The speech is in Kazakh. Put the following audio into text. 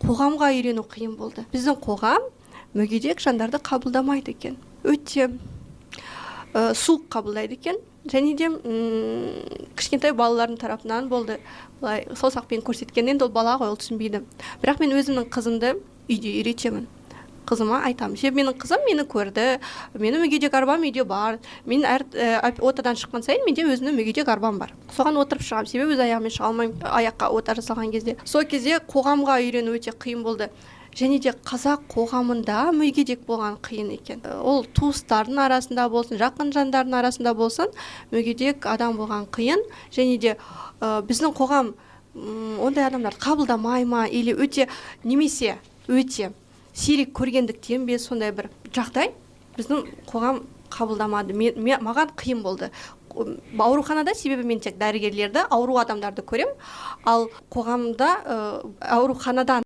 қоғамға үйрену қиын болды. Біздің қоғам мүгедек жандарды қабылдамайды екен. Өте суық қабылдайды екен. Және де кішкентай балалардың тарапынан болды. Былай саусақпен көрсеткеннен ол бала ғой, ол түсінбейді. Бірақ мен өзімнің қызымды үйде үйретемін. Қызыма айтамын. Себебі менің қызым мені көрді, менің мүгедек арбам үйде бар. Мен отадан шыққан сайын менде өзімнің мүгедек арбам бар. Соған отырып шығамын. Себебі өз аяғыммен шыға алмаймын, аяққа ота жасалған кезде. Сол кезде қоғамға үйрену өте қиын болды. Және де қазақ қоғамында мүгедек болған қиын екен. Ол туыстардың арасында болсын, жақын жандардың арасында болсын, мүгедек адам болған қиын. Және де біздің қоғам ондай адамдарды қабылдамай ма, или немесе өте сирек көргендіктен бе сондай бір жағдай біздің қоғам қабылдамады. Маған қиын болды. Ауруханада, себебі мен тек дәрігерлерді, ауру адамдарды көрем, ал қоғамда ауруханадан